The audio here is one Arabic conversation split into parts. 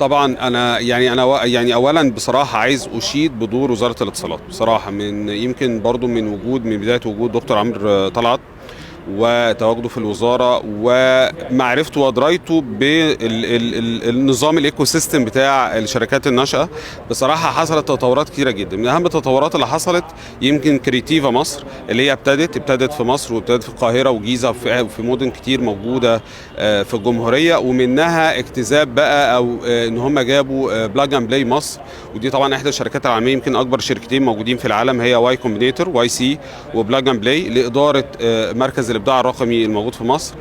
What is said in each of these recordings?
طبعا انا اولا بصراحه عايز اشيد بدور وزاره الاتصالات بصراحه، من يمكن برضو من بدايه وجود دكتور عمرو طلعت وتواجده في الوزاره ومعرفته ودرايته بالنظام الايكو سيستم بتاع الشركات الناشئه. بصراحه حصلت تطورات كتيره جدا، من اهم التطورات اللي حصلت يمكن كريتيفا مصر اللي هي ابتدت في مصر وابتدت في القاهره وجيزه وفي مدن كتير موجوده في الجمهوريه، ومنها اكتساب بقى او ان هم جابوا بلاج اند بلاي مصر، ودي طبعا احدى الشركات العالميه، يمكن اكبر شركتين موجودين في العالم هي واي كومبينيتور واي سي وبلاج اند بلاي لاداره مركز الابداع الرقمي الموجود في مصر.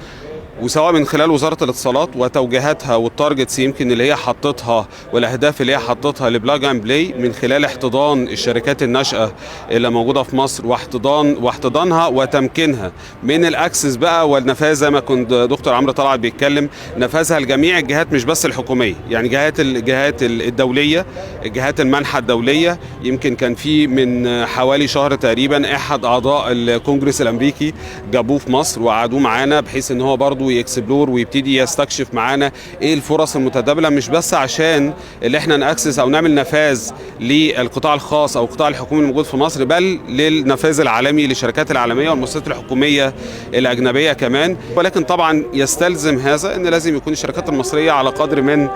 وسواء من خلال وزاره الاتصالات وتوجيهاتها والتارجتس يمكن اللي هي حطتها والاهداف اللي هي حطتها لبلاج اند بلاي من خلال احتضان الشركات الناشئه اللي موجوده في مصر واحتضانها وتمكينها من الاكسس بقى والنفاذ، زي ما كنت دكتور عمرو طلعت بيتكلم، نفاذها لجميع الجهات مش بس الحكوميه، يعني الجهات الدوليه، الجهات المنحه الدوليه. يمكن كان في من حوالي شهر تقريبا احد اعضاء الكونجرس الامريكي جابوه في مصر وقعدوه معانا بحيث ان هو برضه يكسبلور ويبتدي يستكشف معانا ايه الفرص المتداوله، مش بس عشان اللي احنا ناكسس او نعمل نفاذ للقطاع الخاص او القطاع الحكومي الموجود في مصر، بل للنفاذ العالمي للشركات العالميه والمؤسسات الحكوميه الاجنبيه كمان. ولكن طبعا يستلزم هذا ان لازم يكون الشركات المصريه على قدر من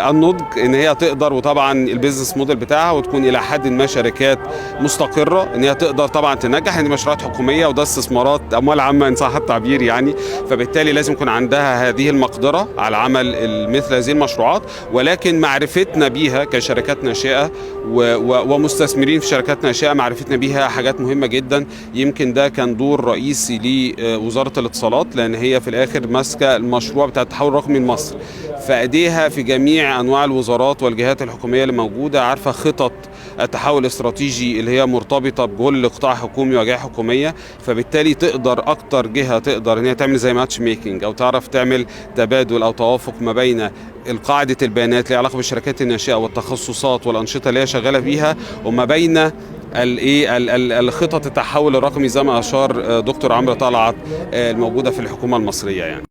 النضج ان هي تقدر، وطبعا البيزنس موديل بتاعها وتكون الى حد ما شركات مستقره ان هي تقدر طبعا تنجح، ان دي مشروعات حكوميه وده استثمارات اموال عامه ان صح التعبير يعني. فبالتالي لازم يكون عندها هذه المقدره على عمل مثل هذه المشروعات، ولكن معرفتنا بيها كشركات ناشئه ومستثمرين في شركات ناشئه معرفتنا بيها حاجات مهمه جدا. يمكن ده كان دور رئيسي لوزاره الاتصالات، لان هي في الاخر ماسكه المشروع بتاع التحول الرقمي لمصر، فايديها في جميع انواع الوزارات والجهات الحكوميه اللي موجوده، عارفه خطط التحول الاستراتيجي اللي هي مرتبطه بكل قطاع حكومي وجهه حكوميه. فبالتالي تقدر اكتر جهه تقدر ان هي تعمل زي ماتش ميكنج او تعرف تعمل تبادل او توافق ما بين قاعده البيانات اللي علاقه بالشركات الناشئه والتخصصات والانشطه اللي هي شغاله فيها، وما بين الخطط التحول الرقمي زي ما اشار دكتور عمرو طلعت الموجوده في الحكومه المصريه يعني.